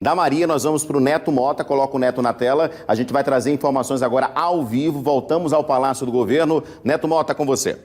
Da Maria, nós vamos para o Neto Mota, coloca o Neto na tela. A gente vai trazer informações agora ao vivo. Voltamos ao Palácio do Governo. Neto Mota, com você.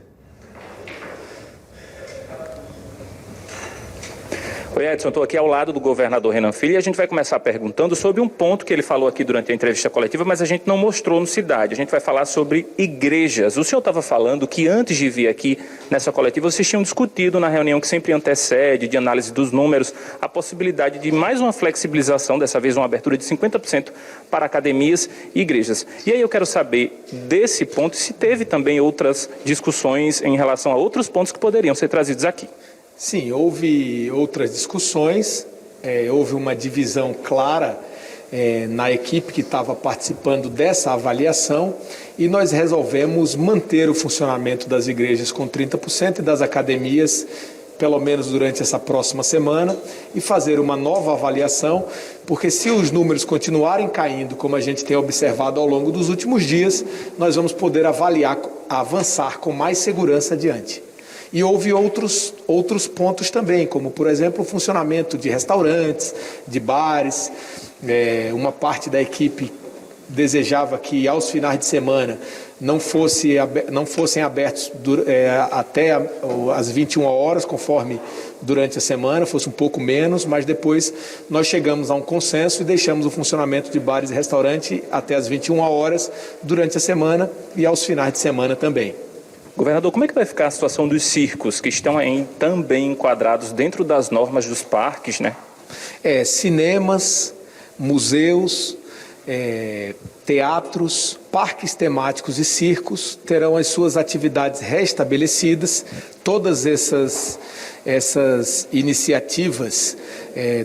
Oi, Edson, estou aqui ao lado do governador Renan Filho e a gente vai começar perguntando sobre um ponto que ele falou aqui durante a entrevista coletiva, mas a gente não mostrou no Cidade. A gente vai falar sobre igrejas. O senhor estava falando que antes de vir aqui nessa coletiva, vocês tinham discutido na reunião que sempre antecede, de análise dos números, a possibilidade de mais uma flexibilização, dessa vez uma abertura de 50% para academias e igrejas. E aí eu quero saber desse ponto se teve também outras discussões em relação a outros pontos que poderiam ser trazidos aqui. Sim, houve outras discussões, houve uma divisão clara na equipe que estava participando dessa avaliação e nós resolvemos manter o funcionamento das igrejas com 30% e das academias, pelo menos durante essa próxima semana, e fazer uma nova avaliação, porque se os números continuarem caindo, como a gente tem observado ao longo dos últimos dias, nós vamos poder avançar com mais segurança adiante. E houve outros pontos também, como, por exemplo, o funcionamento de restaurantes, de bares. Uma parte da equipe desejava que, aos finais de semana, não fossem abertos até as 21 horas, conforme durante a semana, fosse um pouco menos, mas depois nós chegamos a um consenso e deixamos o funcionamento de bares e restaurantes até as 21 horas durante a semana e aos finais de semana também. Governador, como é que vai ficar a situação dos circos, que estão aí também enquadrados dentro das normas dos parques, né? Cinemas, museus, teatros, parques temáticos e circos terão as suas atividades restabelecidas. Todas essas iniciativas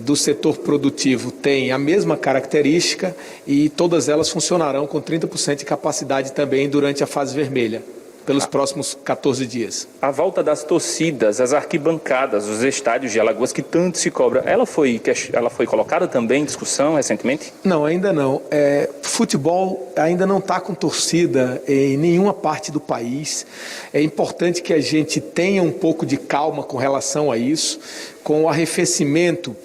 do setor produtivo têm a mesma característica e todas elas funcionarão com 30% de capacidade também durante a fase vermelha, pelos próximos 14 dias. A volta das torcidas, as arquibancadas, os estádios de Alagoas que tanto se cobra, ela foi colocada também em discussão recentemente? Não, ainda não. Futebol ainda não está com torcida em nenhuma parte do país. É importante que a gente tenha um pouco de calma com relação a isso. Com o arrefecimento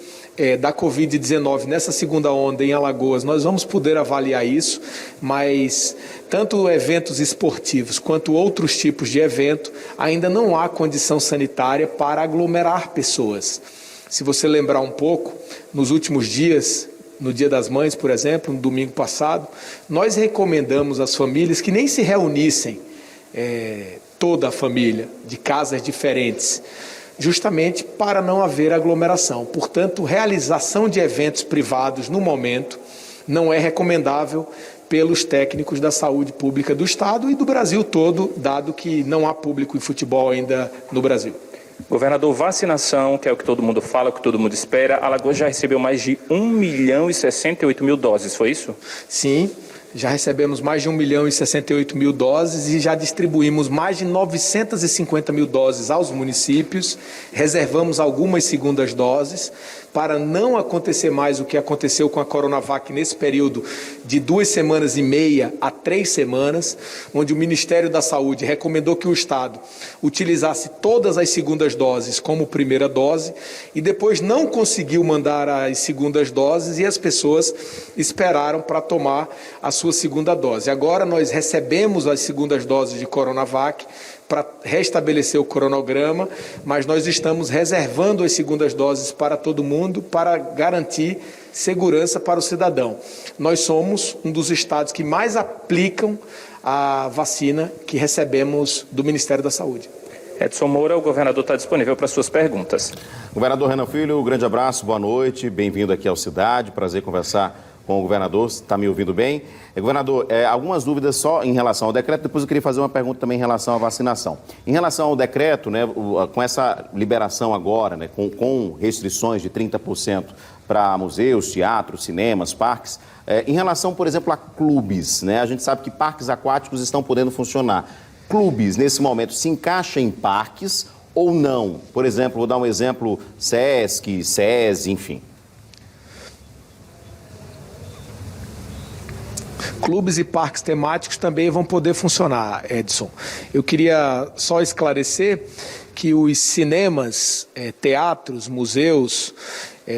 da Covid-19 nessa segunda onda em Alagoas, nós vamos poder avaliar isso, mas tanto eventos esportivos quanto outros tipos de evento, ainda não há condição sanitária para aglomerar pessoas. Se você lembrar um pouco, nos últimos dias, no Dia das Mães, por exemplo, no domingo passado, nós recomendamos às famílias que nem se reunissem, toda a família, de casas diferentes, justamente para não haver aglomeração. Portanto, realização de eventos privados no momento não é recomendável pelos técnicos da saúde pública do Estado e do Brasil todo, dado que não há público em futebol ainda no Brasil. Governador, vacinação, que é o que todo mundo fala, o que todo mundo espera, Alagoas já recebeu mais de 1.068.000 doses, foi isso? Sim. Já recebemos mais de 1.068.000 doses e já distribuímos mais de 950.000 doses aos municípios. Reservamos algumas segundas doses para não acontecer mais o que aconteceu com a Coronavac nesse período de 2,5 semanas a 3 semanas, onde o Ministério da Saúde recomendou que o Estado utilizasse todas as segundas doses como primeira dose e depois não conseguiu mandar as segundas doses e as pessoas esperaram para tomar a sua segunda dose. Agora nós recebemos as segundas doses de Coronavac para restabelecer o cronograma, mas nós estamos reservando as segundas doses para todo mundo para garantir segurança para o cidadão. Nós somos um dos estados que mais aplicam a vacina que recebemos do Ministério da Saúde. Edson Moura, o governador está disponível para suas perguntas. Governador Renan Filho, um grande abraço, boa noite, bem-vindo aqui ao Cidade, prazer conversar com o governador, está me ouvindo bem? Governador, algumas dúvidas só em relação ao decreto, depois eu queria fazer uma pergunta também em relação à vacinação. Em relação ao decreto, né, com essa liberação agora, né, com restrições de 30% para museus, teatros, cinemas, parques, em relação, por exemplo, a clubes, né, a gente sabe que parques aquáticos estão podendo funcionar. Clubes, nesse momento, se encaixam em parques ou não? Por exemplo, vou dar um exemplo, SESC, SESI, enfim. Clubes e parques temáticos também vão poder funcionar, Edson. Eu queria só esclarecer que os cinemas, teatros, museus,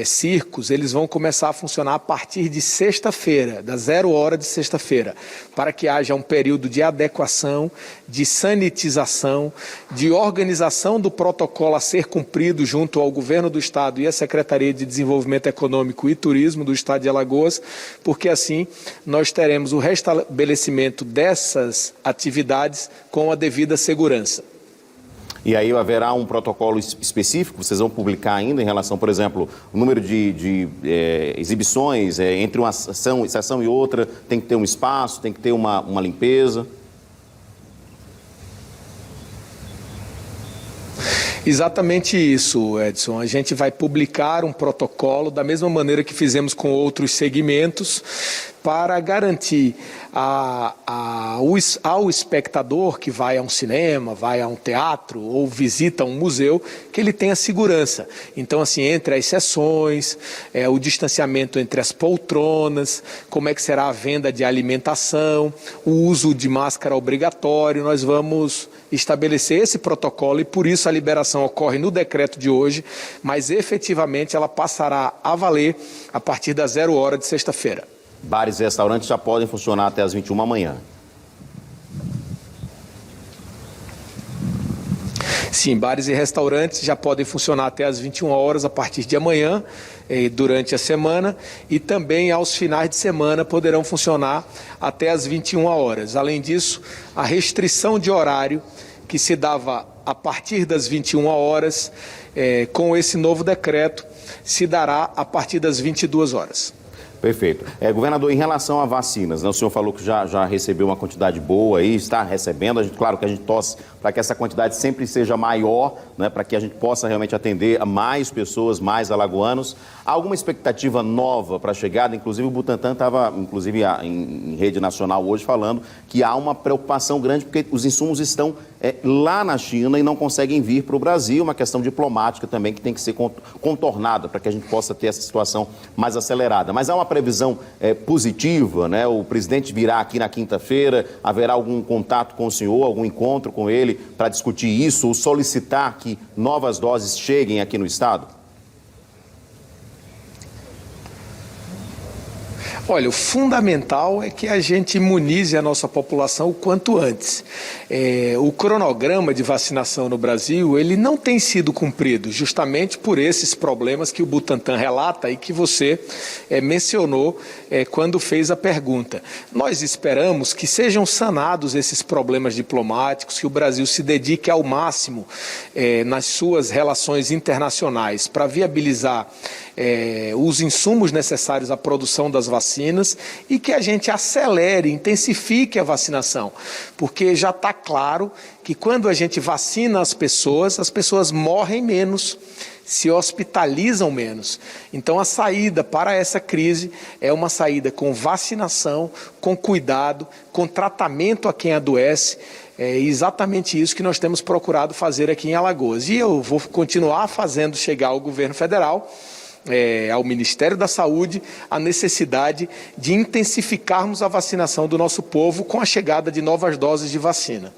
circos, eles vão começar a funcionar a partir de sexta-feira, da 0 hora de sexta-feira, para que haja um período de adequação, de sanitização, de organização do protocolo a ser cumprido junto ao Governo do Estado e à Secretaria de Desenvolvimento Econômico e Turismo do Estado de Alagoas, porque assim nós teremos o restabelecimento dessas atividades com a devida segurança. E aí haverá um protocolo específico, vocês vão publicar ainda em relação, por exemplo, o número de exibições, entre uma sessão e outra, tem que ter um espaço, tem que ter uma limpeza? Exatamente isso, Edson. A gente vai publicar um protocolo da mesma maneira que fizemos com outros segmentos para garantir ao espectador que vai a um cinema, vai a um teatro ou visita um museu, que ele tenha segurança. Então, assim, entre as sessões, o distanciamento entre as poltronas, como é que será a venda de alimentação, o uso de máscara obrigatório, nós vamos estabelecer esse protocolo e por isso a liberação ocorre no decreto de hoje, mas efetivamente ela passará a valer a partir da 0 hora de sexta-feira. Bares e restaurantes já podem funcionar até as 21 da manhã. Sim, bares e restaurantes já podem funcionar até as 21 horas a partir de amanhã, durante a semana, e também aos finais de semana poderão funcionar até as 21 horas. Além disso, a restrição de horário que se dava a partir das 21 horas, com esse novo decreto, se dará a partir das 22 horas. Perfeito. Governador, em relação a vacinas, né, o senhor falou que já recebeu uma quantidade boa aí, está recebendo. Claro que a gente torce para que essa quantidade sempre seja maior, né, para que a gente possa realmente atender a mais pessoas, mais alagoanos. Há alguma expectativa nova para a chegada? Inclusive o Butantan estava, em rede nacional hoje, falando que há uma preocupação grande porque os insumos estão lá na China e não conseguem vir para o Brasil. Uma questão diplomática também que tem que ser contornada para que a gente possa ter essa situação mais acelerada. Mas há uma previsão positiva, né? O presidente virá aqui na quinta-feira, haverá algum contato com o senhor, algum encontro com ele para discutir isso ou solicitar que novas doses cheguem aqui no estado? Olha, o fundamental é que a gente imunize a nossa população o quanto antes. O cronograma de vacinação no Brasil, ele não tem sido cumprido, justamente por esses problemas que o Butantan relata e que você mencionou quando fez a pergunta. Nós esperamos que sejam sanados esses problemas diplomáticos, que o Brasil se dedique ao máximo nas suas relações internacionais para viabilizar os insumos necessários à produção das vacinas e que a gente acelere, intensifique a vacinação, porque já está claro que quando a gente vacina as pessoas morrem menos, se hospitalizam menos. Então a saída para essa crise é uma saída com vacinação, com cuidado, com tratamento a quem adoece. É exatamente isso que nós temos procurado fazer aqui em Alagoas. E eu vou continuar fazendo chegar ao governo federal, ao Ministério da Saúde, a necessidade de intensificarmos a vacinação do nosso povo com a chegada de novas doses de vacina.